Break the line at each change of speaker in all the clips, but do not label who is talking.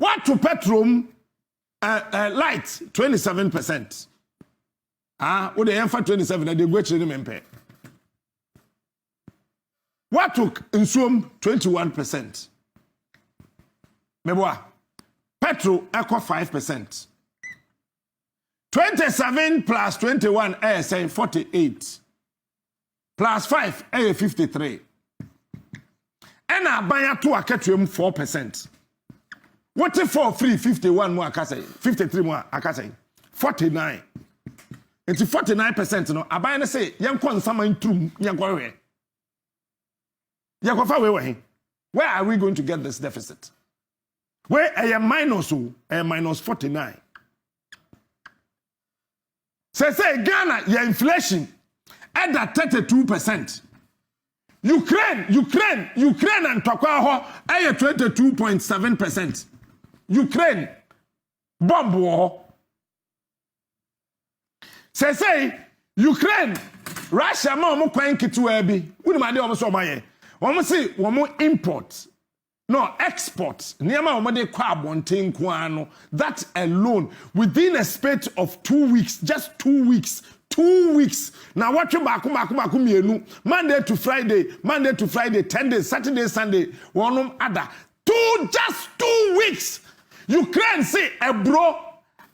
What to petrol light 27%. What the for 27 and they go to them pay. What took in sum 21%. Meboa petrol equal 5%. 27 plus 21 say 48. Plus 5 53. And I buy to a catrim 4%. What if for free 51 more I say 53 more I say 49. It's 49% no. I buy and say young con someone too young warrior. Where are we going to get this deficit? Where I am minus 49. Say Ghana, your inflation at that 32%. Ukraine and Tokwaho at 22.7%. Ukraine bomb war. Say Ukraine, Russia mo kwanki to ebi. Who ma dey omo maye. Omo say omo import. No export. Niama omo dey kwa abonten kwa no. That alone within a space of 2 weeks, just 2 weeks. 2 weeks. Now watch you back mienu. Monday to Friday, 10 days, Saturday, Sunday, one other. Just 2 weeks. Ukraine say a bro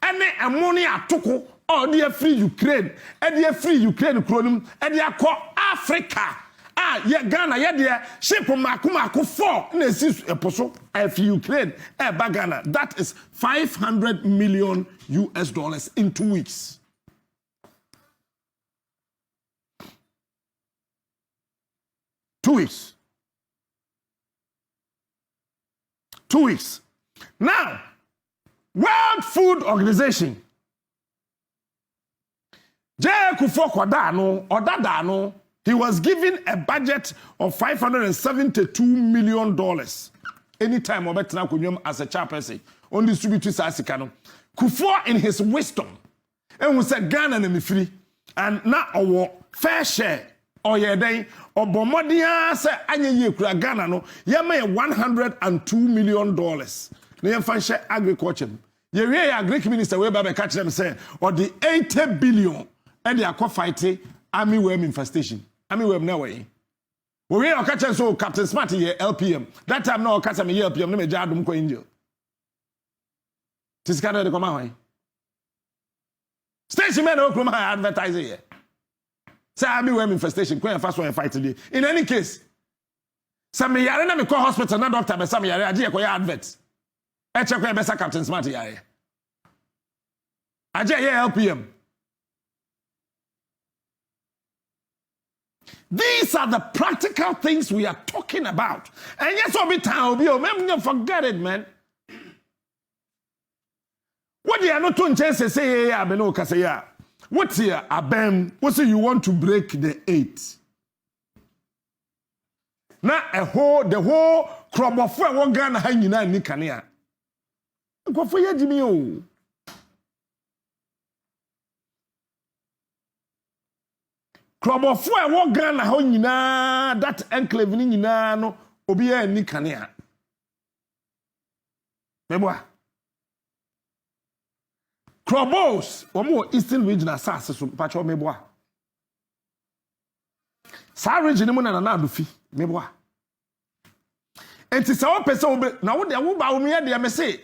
and ammonia toko or dear free Ukraine, and dear free Ukraine chronum, and dear call Africa. Ghana, dear ship Makumako 4 nesis apostle of Ukraine, Bagana. That is $500 million in 2 weeks. Two weeks. Now, World Food Organization. He was given a budget of $572 million. Anytime Obetina Kunyum as a chairperson, only distributed Sasikano. Kufuor in his wisdom, and we said Ghana and free, and now our fair share. Or ye day or Bomodia say anye kura Ghana no ye may $102 million. Ne fan share agriculture. Ye agric minister we ba catch them say or the 80 billion and they are fighting army worm infestation. Army worm now way. We catch so Captain Smart ye LPM. That time no catch me LPM no me jadum ko angel. Tiskana de koma hoy. Station men o koma advertising here. Say I worm infestation. Quite fast one fight today. In any case, some yare na me call hospital na doctor be some yare aje ko ya advert. E check ko be sa Captain Smart yare. Aje ye LPM. These are the practical things we are talking about. And yes, obi time obi o me forget it, man. What they are not to chance say ya be no kase ya. What's here, Abem? What's you want to break the 8? Now the whole Krobos one Ghana hanging na ni kanea. Go for ya Jimmy o. Krobos one Ghana hanging na that enclave ni na no obi ya ni kanea. Meboa. Krobos, one more Eastern region assassin, so Pacho Meboa. Sa region mo na na adufi, Meboa. Enti sa wo pese na wo de wo ba wo me de me say.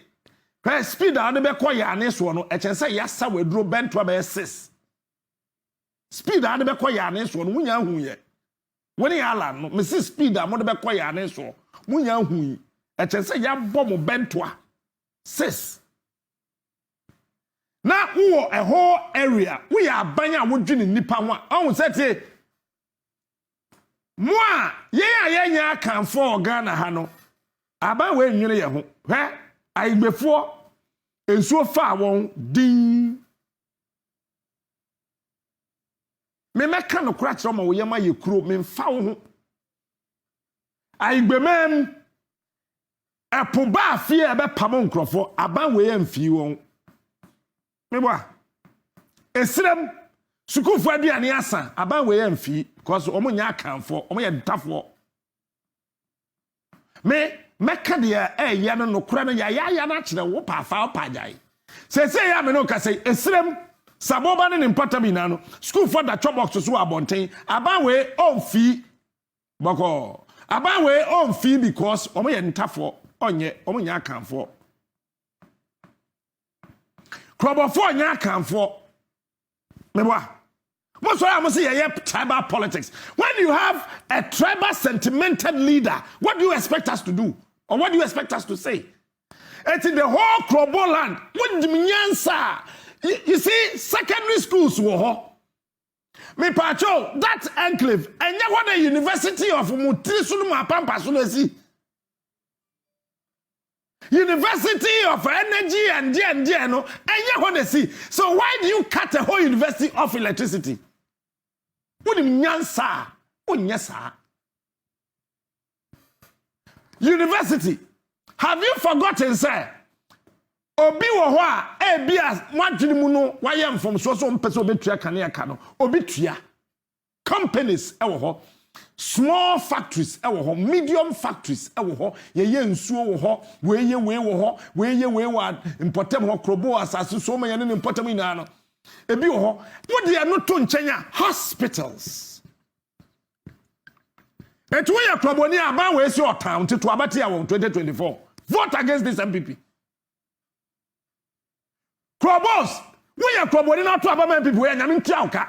Ka speed a de be koy ane so no, e chen say yasa waduro bento be 6. Speed a de be koy ane so no, munya hu ye. Woni ala no, me say speed a mo de be koy ane so, munya hu yi. E chen say ya bom bento 6. Now, a whole area, we are banya wudwini nipa wa. On say moi, ye kan for Ghana ha no. Aba we nwere ye ho. Hwe, ayigbefo ensuo fa won din. Me meka no kura kire ma wo yema ye kuro, me mfa wo ho. Ayigbemem epo ba afie ebe pamo nkrofo, aba we ye mfi won. Meboa esrem sukufu aduane asa aban we amfi because omo nya akanfo omo ye ntafo me meka de ya no nokora no ya na kire wo pa fa opagyan say ya me no ka say esrem saboba ne mpata na no school for the chop box so abonten aban we on fee boko aban we on fee because omo ye ntafo onye omo nya akanfo Krobos nya akanfo meboa most of us say tribal politics. When you have a tribal sentimental leader, what do you expect us to do? Or what do you expect us to say? It's in the whole Krobos land. You see, secondary schools were me pacho that enclave and you want the University of Mutisunuma Pampasulesi. University of Energy and no, and you want to see. So why do you cut the whole university of electricity? University. Have you forgotten, sir? Obi wo ho a bia mwadwene mu no wayem from so mpese obetua kane aka no obetua companies ewo ho small factories ewo ho medium factories ewo ho ye nsuo wo ho we wo ho we wa importem ho Krobos asase so ma ye no importem ina no ebi wo ho wo de no to nkyenya hospitals etu ye Kroboni aban we si otan to abati ya 2024 vote against this NPP. Krobos, we are Kroboni not to abandon people and I'm in Tiauka.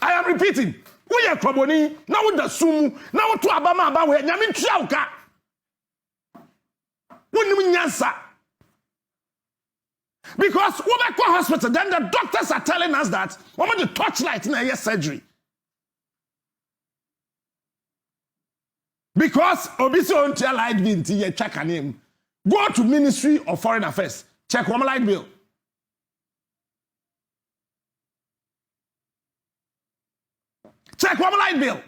I am repeating, we are Kroboni, now with the Sumu, now to Abama about where I'm in Tiauka. Wouldn't mean answer. Because we back to hospital, then the doctors are telling us that we want the torchlight in a year surgery. Because Obiso on tell light bill to your check name. Go to Ministry of Foreign Affairs. Check one light bill. Check one light bill.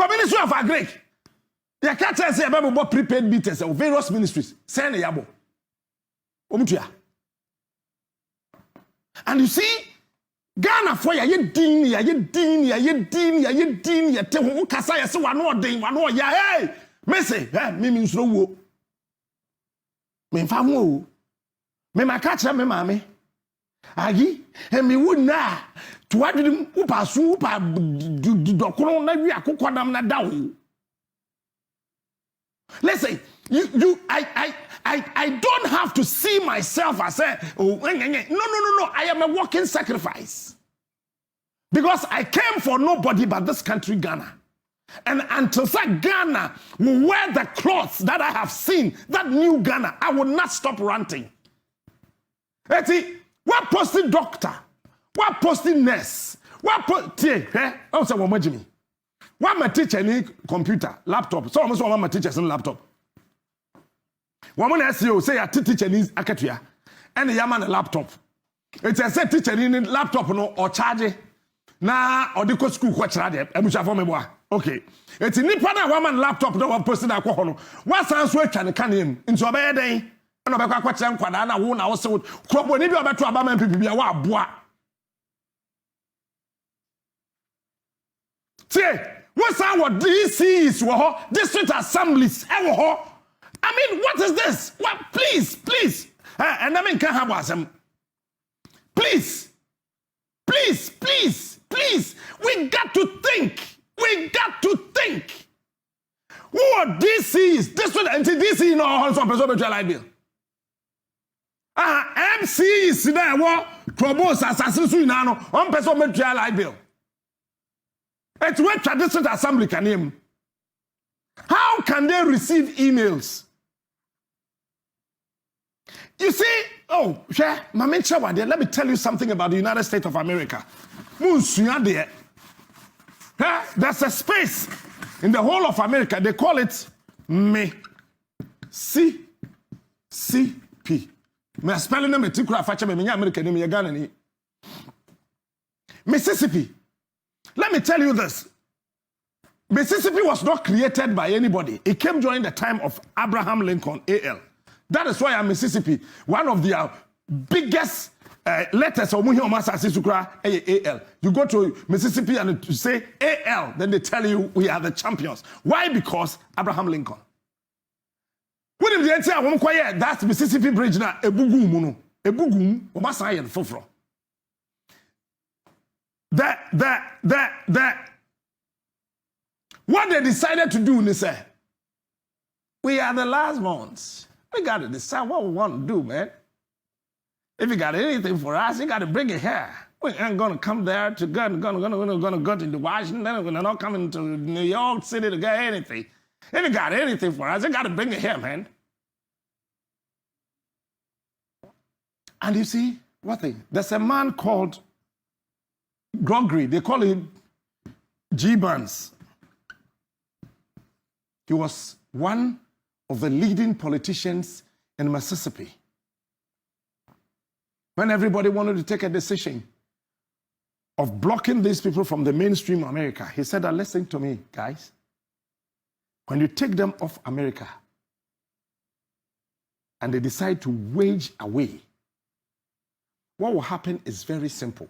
Ministry of Agri. You can't say about prepaid meters of various ministries. Send a yabo. And you see, Ghana for ya din ya din ya te ho kasa ya se wano ya hey me say me nsuro wo me fa ho me maka kire me maame agi me wu na to adwum upa so upa dokoro na wi akokodam na da ho. Listen, I don't have to see myself as a no. I am a walking sacrifice. Because I came for nobody but this country, Ghana. And until Ghana will wear the clothes that I have seen, that new Ghana, I will not stop ranting. What posting doctor? What posting nurse? What What my teacher need computer, laptop. So almost one my teachers in laptop. One SEO say a teacher needs akatua. And the yaman laptop. It's a set teacher need laptop no or charge. Na or the school watch radio. Okay. It's a nipa na woman laptop no one posted that no. What sounds work and can him into a bad day. And about what I'm quite na won also Krobos need about to Abama NPP wa boa. Say what's our DCs, district assemblies? I mean, what is this? What? Please. And I mean, can't have some. Please. We got to think. Who are DCs? District and DC no on some person to light bill. MCs there. What? Krobos assassin no on person to light bill. It's where traditional assembly can name. How can they receive emails? You see, let me tell you something about the United States of America. There's a space in the whole of America. They call it Mississippi. My spelling name is Mississippi. Let me tell you this. Mississippi was not created by anybody. It came during the time of Abraham Lincoln, AL. That is why Mississippi, one of their biggest letters or muhi omasasi sukra AL. You go to Mississippi and you say AL, then they tell you we are the champions. Why? Because Abraham Lincoln. When the answer I won't quiet that's Mississippi Bridge na ebugum muno. Ebugum omasa yen foforo. That what they decided to do, they say, we are the last ones. We got to decide what we want to do, man. If you got anything for us, you got to bring it here. We ain't gonna come there to go to Washington. We're not coming to New York City to get anything. If you got anything for us, you got to bring it here, man. And you see, what thing? There's a man called Gregory. They call him G. Burns. He was one of the leading politicians in Mississippi. When everybody wanted to take a decision of blocking these people from the mainstream America, he said, listen to me, guys. When you take them off America and they decide to wage a war, what will happen is very simple.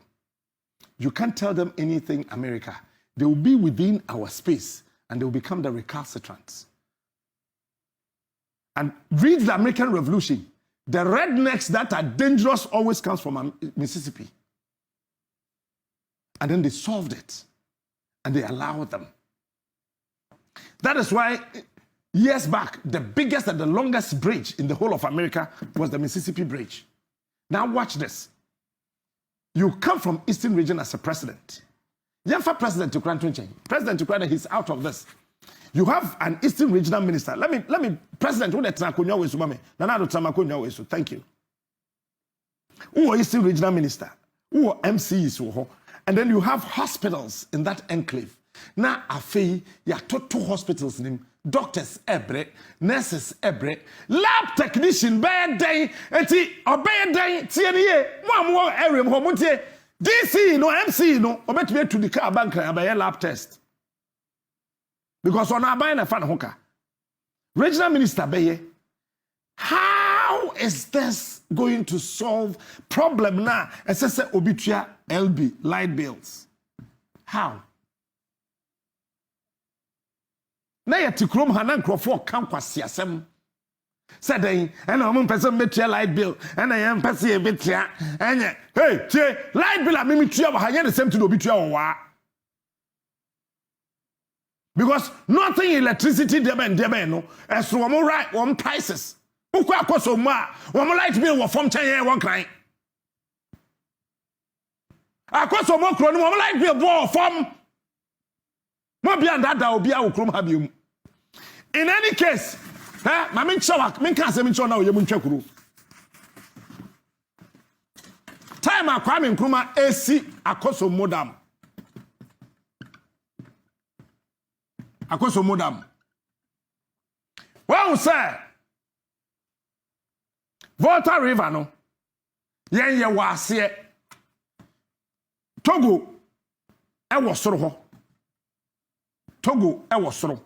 You can't tell them anything, America. They will be within our space and they will become the recalcitrants. And read the American Revolution. The rednecks that are dangerous always comes from Mississippi. And then they solved it. And they allowed them. That is why, years back, the biggest and the longest bridge in the whole of America was the Mississippi Bridge. Now watch this. You come from Eastern region as a president. Yamfa President Ukraine, President Ukraine, he's out of this. You have an Eastern regional minister. Let me, President, who thank you. Who are Eastern regional minister? Who are MCs? And then you have hospitals in that enclave. Now, afi ya two hospitals name. Doctors ebre, nurses ebre, lab technician bad day, eti obey day, TNA, one area, homuntie, DC, no MC, no, or bet me to the car bank and buy a lab test. Because on our buying a fan hooker. Regional Minister Beye, how is this going to solve problem now? SSA Obitria LB, light bills. How? Na yet krom hanan krofo kan kwase asem said and I'm person metia light bill and I am person betia and hey tie light bill me metia ha the same to obitua wa because nothing electricity demand no as one right one prices ukwa akoso ma one light bill wo from chen one cry akoso mo kro no one light bill bo from mo bia ndada obi a okrom ha biom. In any case, ma min chawa min kan se min chawa na oye mun twakuru. Time akwa min kruma esi akoso modam. Akoso modam. Well say Volta River no yen ye wase Togo e wo soro ho. Togo e wo soro.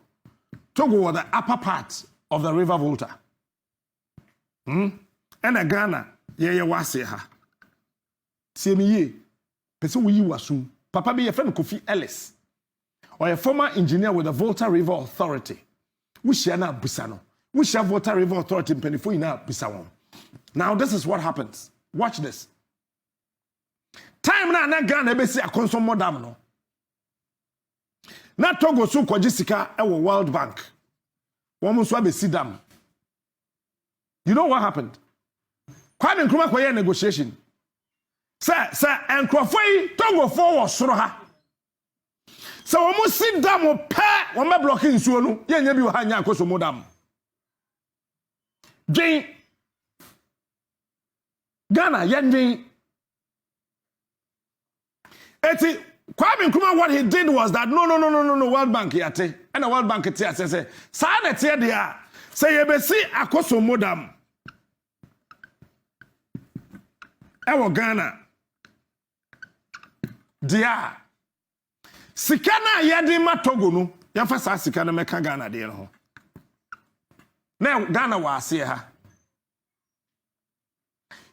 Togo was the upper part of the river Volta. And a Ghana, ye wase ha. See me ye. Person we wasu. Papa be a friend Kofi Ellis. Or a former engineer with the Volta River Authority. We share na Busano. We share Volta River Authority in Penifui na Busawon. Now this is what happens. Watch this. Time na Ghana be see a consumer modam no. Na Togo so kwaji sika e wo World Bank. Womo so abesi dam. You know what happened? Kwame Nkrumah kwaye negotiation. Sir, enkrofo yi Togo fo wo soro ha. So womo si dam pe wo me block nsuo no, ye nya bi wo ha nya akoso mo dam. Dwen Ghana yen dwen. Eti Kwame Nkrumah, what he did was that no, World Bank yate. And the World Bank say, sa na tie dia. Say ye be si akoso modam. Ewo Ghana. Dia. Sika na yedi ma Togo no. Ya fa sa sika na meka Ghana de no. Na Ghana wa ase ha.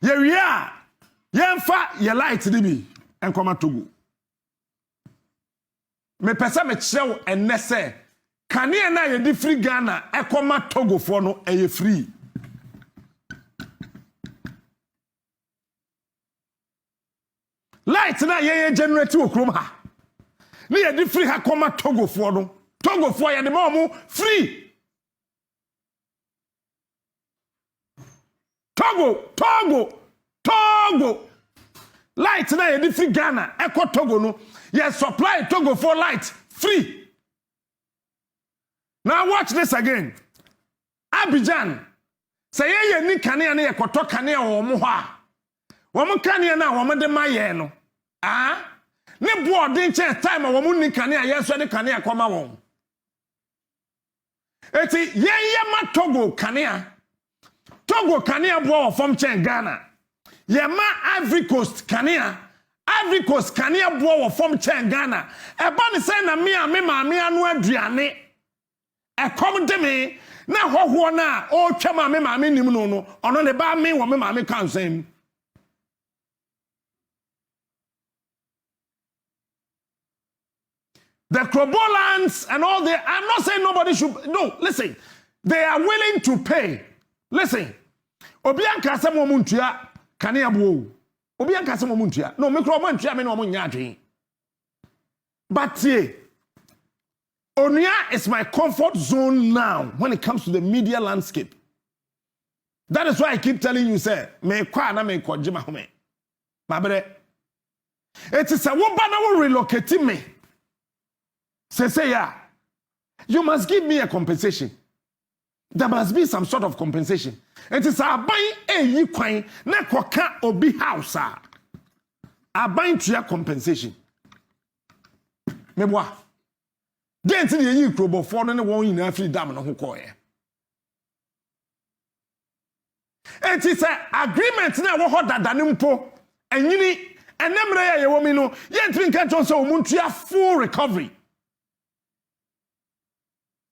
Ye wi a Yemfa ye light ni bi enkoma Togo. Me pesa me chew enne se kane na ye di free Ghana ekoma Togo fo no eye free. Light na ye generate okrom ha. Ni ye di free ha koma Togo fo no. Togo fo ye de mo free. Togo. Light na ye di free Ghana eko Togo no. Ye supply Togo for light free. Now watch this again. Abidjan. Say ye ni kanea na ye koto kanea wo mo ho a. Wo mo kanea na wo mo de maye no. Ah? Ne board den che time wo mo ni kanea ye so de kanea koma won. Eti ye ma Togo kanea. Togo kanea bo from chen Ghana. Ye ma Ivory Coast kanea. Ivory Coast kanea bo from chen Ghana. E ba ni say na me anu aduane. E kom de me na hoho na o twa ma me nim no ono ne ba me wo me kan sem. The Krobolans and all the I'm not saying nobody should no listen. They are willing to pay. Listen. Obi anka asem wo muntua kanea bo. Obi anka asem wo muntua. No me kro mo ntua me no mo nya adwen. But Onia is my comfort zone now when it comes to the media landscape. That is why I keep telling you say me kwa na me kojima home. Mabere. It is a wo ba na wo relocate me. Say ya. You must give me a compensation. There must be some sort of compensation. It is a buying a kwan na koka obi house a buying to compensation. Meboa. Then to the Krobos for no one in every dam no ho koye. It is an agreement na wo ho dada ne mpo anyini enemre ye wo mi no yentimi nka chon so omuntua full recovery.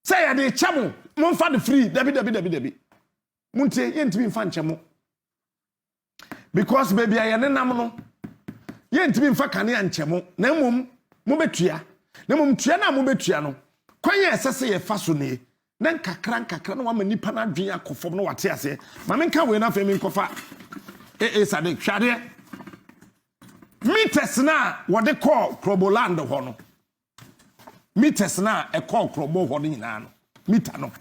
Say ya de chamo monfa the free debi munte yentimi mfa nchemo because baby aye ne nam no yentimi mfa kane anchemo na mum mo betua na mum tua na mo betua no kwanye esese ye fa so ne na nkakra na wa manipa na dwen akofom no wate ase ma menka we na fa mi nkofa sade hwade meters na wode call Kroboland ho no meters na e call Krobo ho nyina no meter no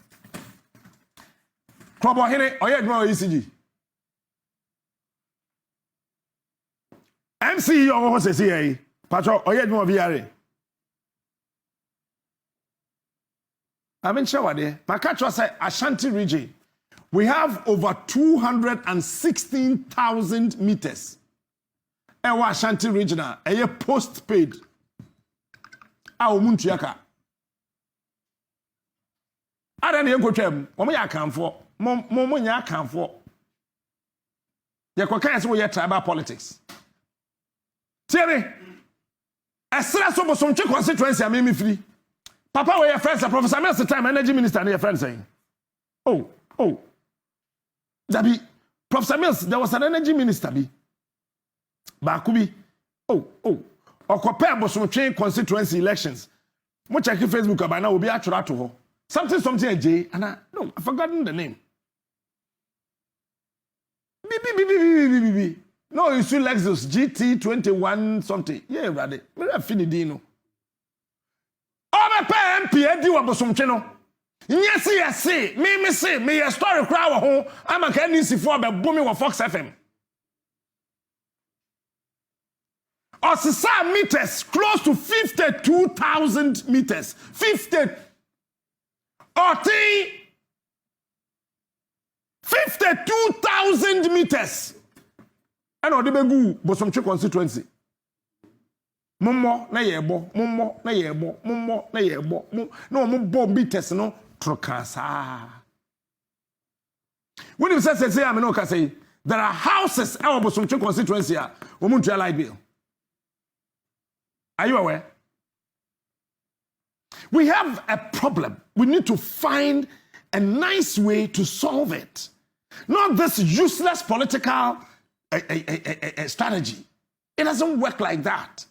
Krobo here oye adwuma ECG MC yo ho se se patro oye adwuma VR I mean sure there Makacho say Ashanti region we have over 216,000 meters ewa Ashanti region a postpaid a omuntu aka ada ne nkotwam omo ya kanfo mo nya kanfo ye kwaka se wo ye tribal politics tiere esra so bosomtwe constituency amemi free papa we your friends Professor Mills time energy minister and your friends saying oh Dabi Professor Mills there was an energy minister bi Bakubi okope bosomtwe constituency elections mo check Facebook about now obi atwora to ho something AJ and no I've forgotten the name B no you see Lexus GT21 something yeah brother me afini no MP edi wa bosomtwe no yes me say me your story cry wo ho amaka nisifo abebo me wo Fox FM Osisa meters close to 52,000 meters 52,000 meters and odebegu bosomtwe constituency Momo na yebo no mo bomb meters no trokasa when you say I mean no can say there are houses our bosomtwe constituency a omuntu light bill. Are you aware? We have a problem. We need to find a nice way to solve it. Not this useless political a strategy. It doesn't work like that.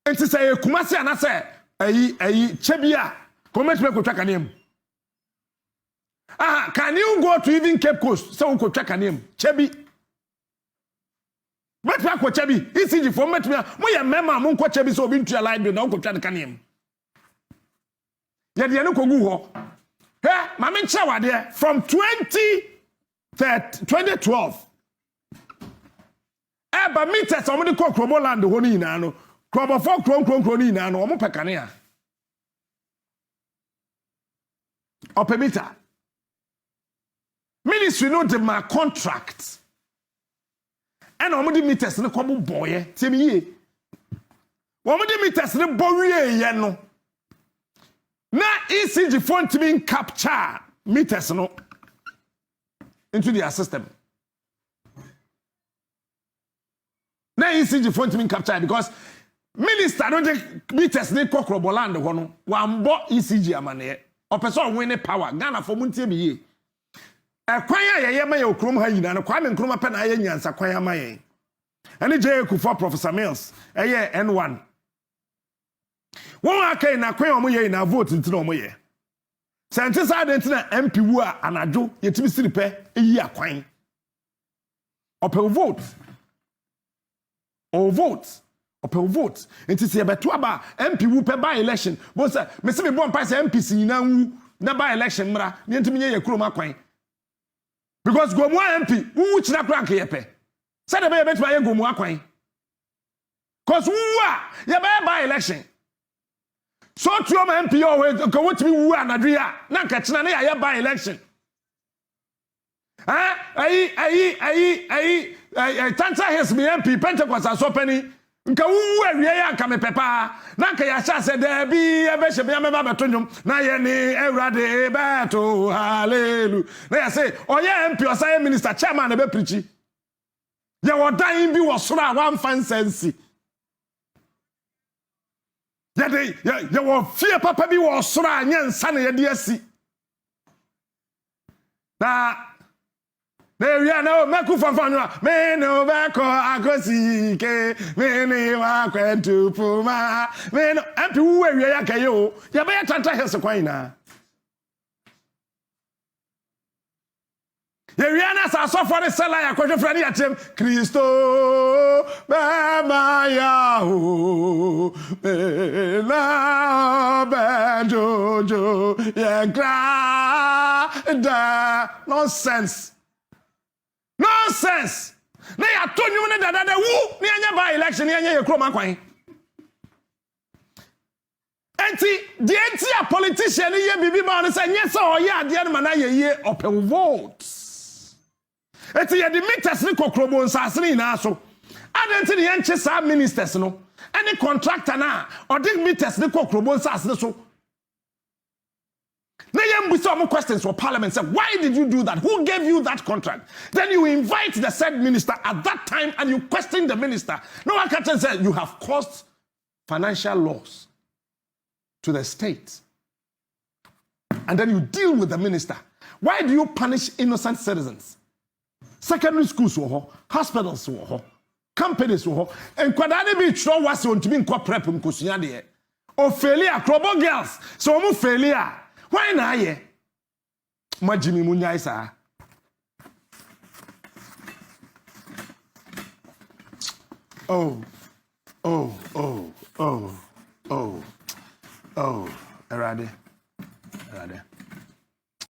And to say, Kumasi and I say, Chebia, comment me go track a name. Can you go to even Cape Coast? So we could track a name. Chebi. But what Chebi? It's easy for me to me. My mama, mon ko Chebi so been to a library now. Go track a name. Yet you know go. Hey, my chawa there from 2012. But meters somebody call Krobos land the one in ano. Krobos for kron in ano. Omo pekania. Ope meter. Ministry know the my contract. And omo meters no kobo boy. Tell me ye. Omo meters no boy ye no. Na ECG phone to be capture meters no into their system. Na ECG phone to be capture because minister don't take meters they call Krobos land no one bought ECG amane or person win power Ghana for muntie me ye. E kwan ya ye ma ye okrom ha yina no kwame nkroma pe na ye nyansa kwan ya ma ye. Ene je for Professor Mills eye N1. Won akai na kwan omo ye na vote nti na omo ye. Sente sa de nti na MP wu a anadwo yetimi siripe eyi akwan. Ope vote. Or vote. Ope vote. Nti se beto aba MP wu pe by election. Bo say me se me bon pass MP si nyina wu na by election mra. Ne ntimi nye ye kroma kwan. Because go more MP wu chira kra nke yepe. Say the be beto ye go mo akwan. Cause wu a ye by election. So to your MP always go with me wu anadwe a na nka china na ye by election. Tansa has me MP Pentecost as opening. Nka wu awie ya nka me pepa na nka ya sha se de bi e be she be ameba betonwom na ye ni ewrade beto hallelujah na ya say oye MP osaye minister chairman na be preachi ye wodan bi wo soro a wan fansensi ye wo fie papa bi wo soro a nyansa na ye de asi na we are no maku fanfanu me no beko agosi ke me ni wa kwentu puma me no ampi wu awie ya kaye o ya be tanta hese kwan na ye wi na sa so for the sela ya kwhwe fra ni ya tem Kristo ba ma ya ho me na ba jojo ya gra da nonsense. Nonsense. Na ya to nyu ne dada wu ni anya by election ni anya ye kroma kwan. Enti the enti a politician ye bibi ma on say nyesa oye ade na na ye open votes. Enti ye the meters ni kokrobo nsase ni na so. Adenti ni yenche sa ministers no. Any contractor na or the meters ni kokrobo nsase so. Some questions for parliament. Say, why did you do that? Who gave you that contract? Then you invite the said minister at that time and you question the minister. No one can say you have caused financial loss to the state. And then you deal with the minister. Why do you punish innocent citizens? Secondary schools, hospitals, companies, and Kwadani Beach was on to be prep in or failure, Krobos girls. So I'm failure. Why na ye? Majimi munya isa. Oh, Erade.